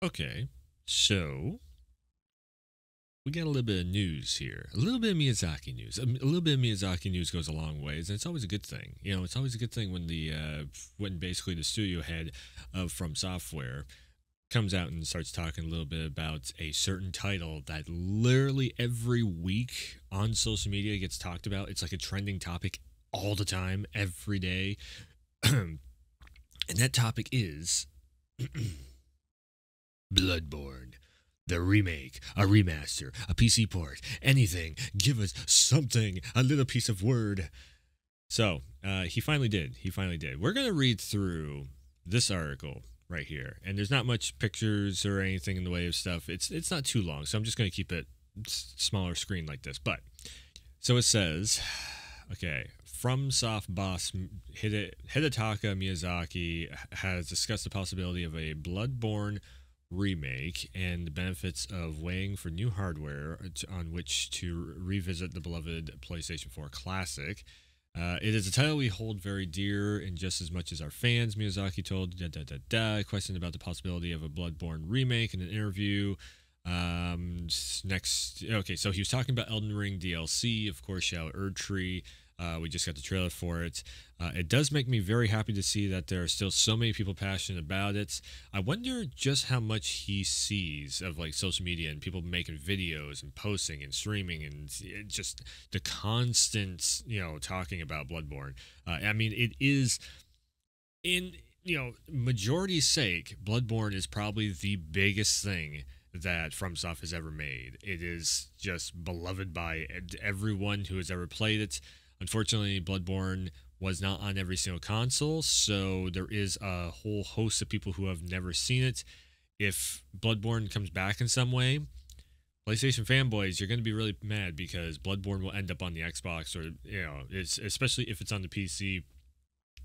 Okay, so we got a little bit of news here. A little bit of Miyazaki news. A little bit of Miyazaki news goes a long ways, and it's always a good thing. You know, it's always a good thing when when basically the studio head of From Software comes out and starts talking a little bit about a certain title that literally every week on social media gets talked about. It's like a trending topic all the time, every day. And that topic is Bloodborne. The remake, a remaster, a PC port, anything. Give us something, a little piece of word. So, he finally did. He finally did. We're going to read through this article right here. And there's not much pictures or anything in the way of stuff. It's not too long, so I'm just going to keep it smaller screen like this. But, so it says, okay, FromSoft boss Hidetaka Miyazaki has discussed the possibility of a Bloodborne remake and the benefits of waiting for new hardware on which to revisit the beloved PlayStation 4 classic. It is a title we hold very dear and just as much as our fans, Miyazaki told questioned about the possibility of a Bloodborne remake in an interview. Okay, so he was talking about Elden Ring DLC, of course, Shadow Erdtree. We just got the trailer for it. It does make me very happy to see that there are still so many people passionate about it. I wonder just how much he sees of like social media and people making videos and posting and streaming and just the constant, talking about Bloodborne. I mean, it is in, majority's sake, Bloodborne is probably the biggest thing that FromSoft has ever made. It is just beloved by everyone who has ever played it. Unfortunately, Bloodborne was not on every single console, so there is a whole host of people who have never seen it. If Bloodborne comes back in some way, PlayStation fanboys, you're going to be really mad because Bloodborne will end up on the Xbox, or it's especially if it's on the PC.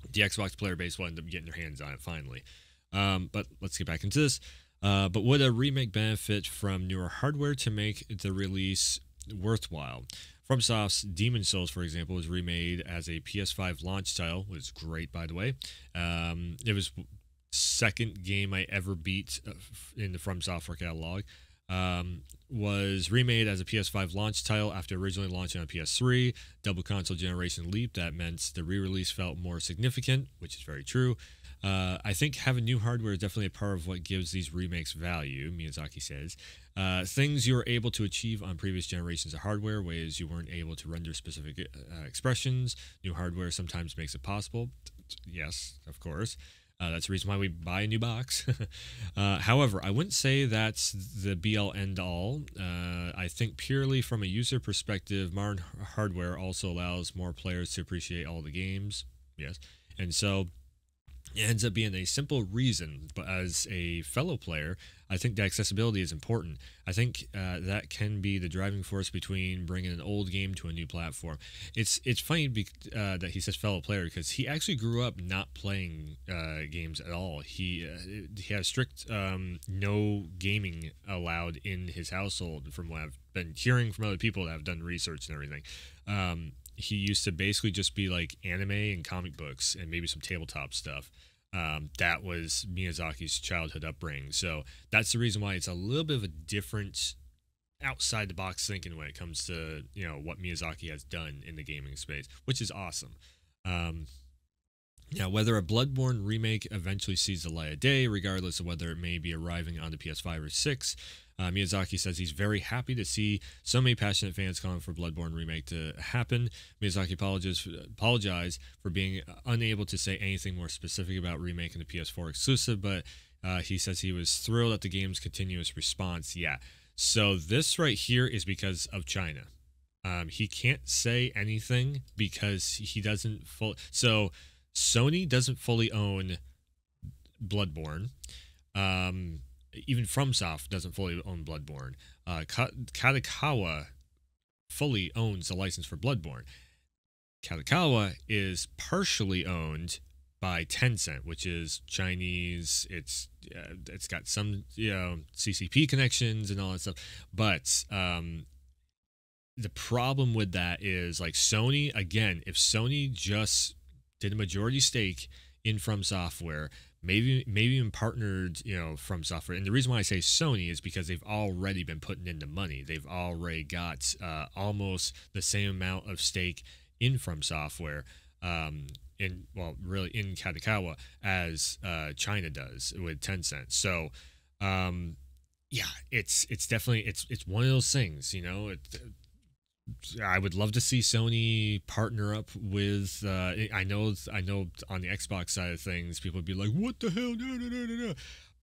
The Xbox player base will end up getting their hands on it finally. But let's get back into this. But would a remake benefit from newer hardware to make the release worthwhile? FromSoft's Demon Souls, for example, was remade as a PS5 launch title. It was great, by the way. It was second game I ever beat in the From Software catalog. Was remade as a PS5 launch title after originally launching on PS3. Double console generation leap. That meant the re-release felt more significant, which is very true. I think having new hardware is definitely a part of what gives these remakes value, Miyazaki says. Things you were able to achieve on previous generations of hardware, ways you weren't able to render specific expressions. New hardware sometimes makes it possible. Yes, of course. That's the reason why we buy a new box. However, I wouldn't say that's the be-all, end-all. I think purely from a user perspective, modern hardware also allows more players to appreciate all the games. Yes. And so it ends up being a simple reason, but as a fellow player, I think the accessibility is important. I think that can be the driving force between bringing an old game to a new platform. It's funny that he says fellow player because he actually grew up not playing games at all. He has strict no gaming allowed in his household, from what I've been hearing from other people that have done research and everything. He used to basically just be like anime and comic books and maybe some tabletop stuff. That was Miyazaki's childhood upbringing. So that's the reason why it's a little bit of a different outside the box thinking when it comes to, what Miyazaki has done in the gaming space, which is awesome. Now, whether a Bloodborne remake eventually sees the light of day, regardless of whether it may be arriving on the PS5 or 6, Miyazaki says he's very happy to see so many passionate fans calling for Bloodborne remake to happen. Miyazaki apologized for being unable to say anything more specific about remaking the PS4 exclusive, but he says he was thrilled at the game's continuous response. Yeah, so this right here is because of China. He can't say anything because he doesn't so Sony doesn't fully own Bloodborne. Even FromSoft doesn't fully own Bloodborne. Kadokawa fully owns the license for Bloodborne. Kadokawa is partially owned by Tencent, which is Chinese. It's got some CCP connections and all that stuff. But the problem with that is like Sony, again, if Sony just did a majority stake in From Software, maybe even partnered, from software. And the reason why I say Sony is because they've already been putting in the money. They've already got almost the same amount of stake in from software, in well, really in Katakawa as China does with Tencent. So, yeah, it's definitely it's one of those things. I would love to see Sony partner up with. I know on the Xbox side of things, people would be like, "What the hell?" No, no, no, no, no.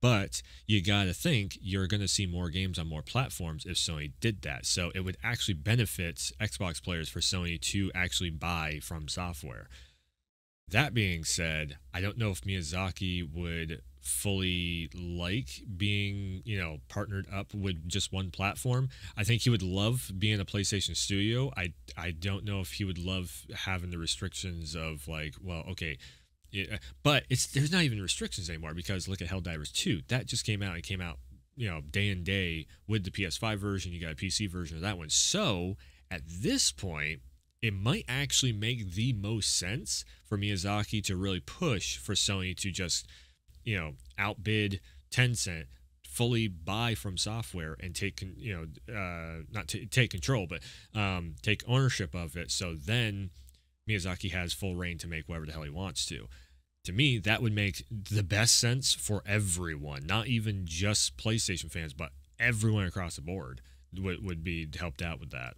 But you got to think you're going to see more games on more platforms if Sony did that. So it would actually benefit Xbox players for Sony to actually buy from software. That being said, I don't know if Miyazaki would fully like being, partnered up with just one platform. I think he would love being a PlayStation studio. I don't know if he would love having the restrictions of like, well, okay, yeah, but there's not even restrictions anymore because look at Helldivers 2. That just came out. It came out, day and day with the PS5 version. You got a PC version of that one. So at this point, it might actually make the most sense for Miyazaki to really push for Sony to just, outbid Tencent, fully buy from software and take, not to take control, but take ownership of it. So then Miyazaki has full reign to make whatever the hell he wants to. To me, that would make the best sense for everyone, not even just PlayStation fans, but everyone across the board would be helped out with that.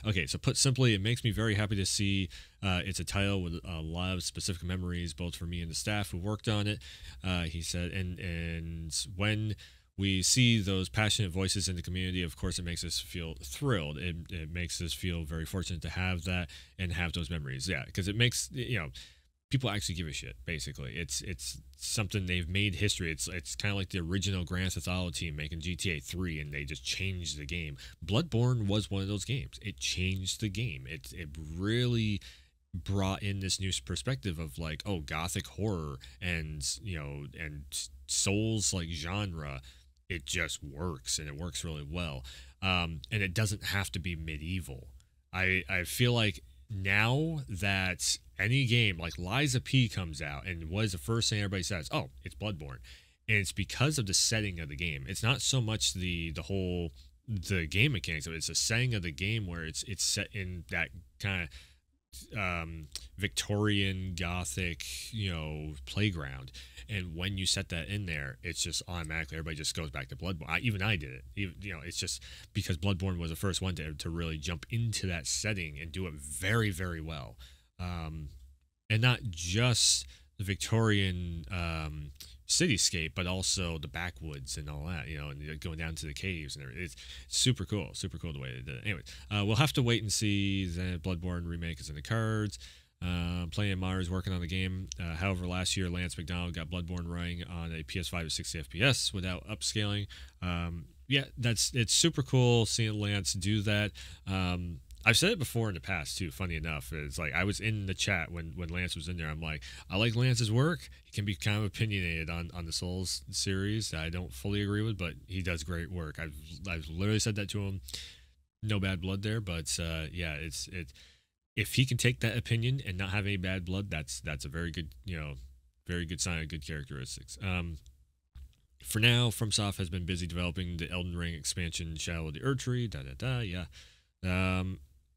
Okay, so put simply, it makes me very happy to see it's a title with a lot of specific memories, both for me and the staff who worked on it. He said, and when we see those passionate voices in the community, of course, it makes us feel thrilled. It makes us feel very fortunate to have that and have those memories. Yeah, because it makes, people actually give a shit. Basically, it's something they've made history. It's kind of like the original Grand Theft Auto team making GTA 3, and they just changed the game. Bloodborne was one of those games. It changed the game. It really brought in this new perspective of like, oh, gothic horror and and Souls like genre. It just works, and it works really well. And it doesn't have to be medieval. I feel like now that any game like Liza P comes out, and what is the first thing everybody says? Oh, it's Bloodborne. And it's because of the setting of the game. It's not so much the game mechanics of it. It's the setting of the game where it's set in that kind of Victorian Gothic, playground. And when you set that in there, it's just automatically everybody just goes back to Bloodborne. Even I did it. It's just because Bloodborne was the first one to really jump into that setting and do it very, very well. And not just the Victorian cityscape, but also the backwoods and all that, and going down to the caves and everything. It's super cool the way they did it. Anyways, we'll have to wait and see. The Bloodborne remake is in the cards. Plenty of modders working on the game. However, last year Lance McDonald got Bloodborne running on a PS5 at 60 FPS without upscaling. Yeah, it's super cool seeing Lance do that. I've said it before in the past too. Funny enough, it's like I was in the chat when Lance was in there. I'm like, I like Lance's work. He can be kind of opinionated on the Souls series that I don't fully agree with, but he does great work. I've literally said that to him. No bad blood there, but yeah, it's if he can take that opinion and not have any bad blood, that's a very good very good sign of good characteristics. For now, FromSoft has been busy developing the Elden Ring expansion, Shadow of the Erdtree.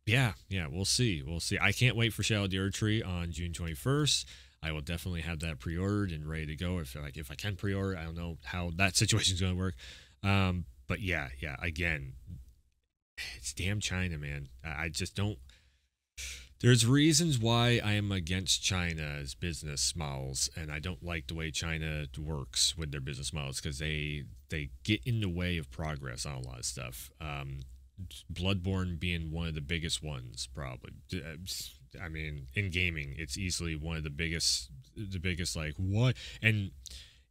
Yeah, we'll see. I can't wait for Shadow of the Erdtree on June 21st. I will definitely have that pre-ordered and ready to go. If I can pre-order, I don't know how that situation's going to work. But yeah. Again, it's damn China, man. I just don't. There's reasons why I am against China's business models, and I don't like the way China works with their business models because they get in the way of progress on a lot of stuff. Bloodborne being one of the biggest ones, probably. I mean, in gaming, it's easily one of the biggest. Like what? And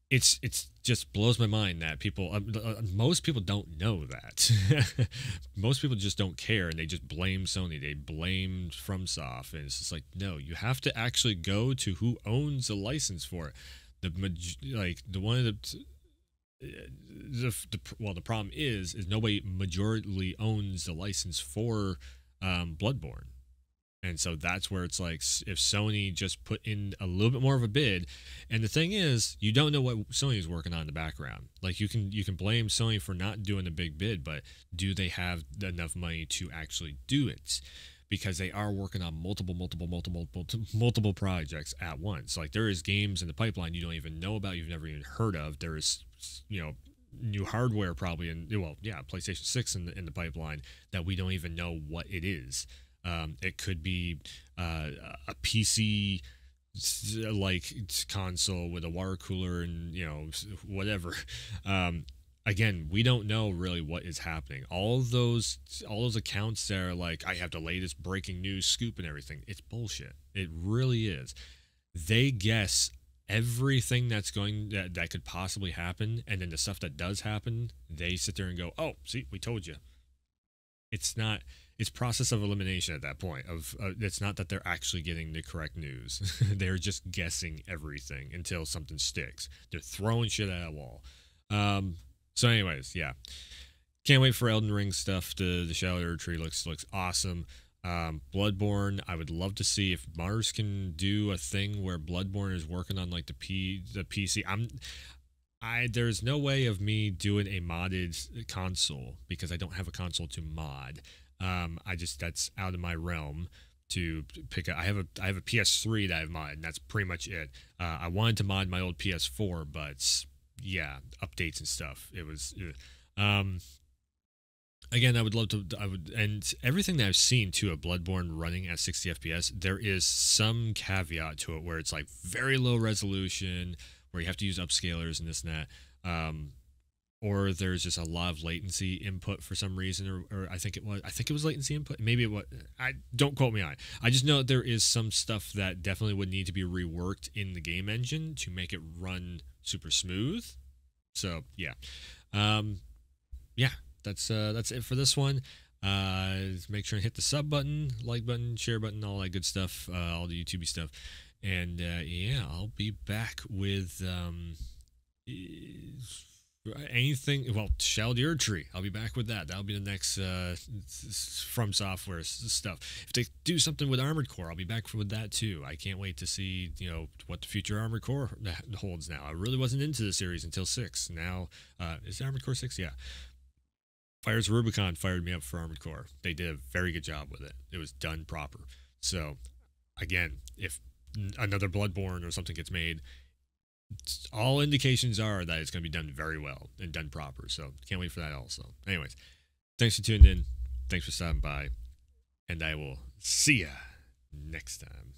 it's just blows my mind that people, most people don't know that. Most people just don't care, and they just blame Sony. They blame FromSoft, and it's just like, no, you have to actually go to who owns the license for it. The problem is nobody majorly owns the license for Bloodborne. And so that's where it's like if Sony just put in a little bit more of a bid, and the thing is, you don't know what Sony is working on in the background. Like you can blame Sony for not doing a big bid, but do they have enough money to actually do it? Because they are working on multiple projects at once. Like there is games in the pipeline you don't even know about, you've never even heard of. There is, new hardware probably PlayStation 6 in the pipeline that we don't even know what it is. It could be a PC like console with a water cooler and whatever. Again, we don't know really what is happening. All those accounts that are like, I have the latest breaking news scoop and everything. It's bullshit. It really is. They guess everything that could possibly happen, and then the stuff that does happen, they sit there and go, "Oh, see, we told you." It's not. It's process of elimination at that point. It's not that they're actually getting the correct news. They're just guessing everything until something sticks. They're throwing shit at a wall. So, anyways, yeah, can't wait for Elden Ring stuff. The Shadow Tree looks awesome. Bloodborne, I would love to see if Mars can do a thing where Bloodborne is working on like the PC. There's no way of me doing a modded console because I don't have a console to mod. That's out of my realm to pick up. I have a PS3 that I've modded, and that's pretty much it. I wanted to mod my old PS4, but yeah, updates and stuff. It was, again, I would love to, and everything that I've seen too of Bloodborne running at 60 FPS, there is some caveat to it where it's like very low resolution, where you have to use upscalers and this and that. Or there's just a lot of latency input for some reason, or I think it was latency input. Maybe it was. I don't quote me on it. I just know there is some stuff that definitely would need to be reworked in the game engine to make it run super smooth. So yeah, yeah, that's it for this one. Make sure and hit the sub button, like button, share button, all that good stuff, all the YouTubey stuff, and yeah, I'll be back with anything. Well, Shadow Tree, I'll be back with that. That'll be the next From Software stuff. If they do something with Armored Core, I'll be back with that too. I can't wait to see what the future Armored Core holds now. I really wasn't into the series until 6. Now is Armored Core 6? Yeah. Fires Rubicon fired me up for Armored Core. They did a very good job with it. It was done proper. So again, if another Bloodborne or something gets made, all indications are that it's going to be done very well and done proper. So can't wait for that also. Anyways, thanks for tuning in. Thanks for stopping by. And I will see ya next time.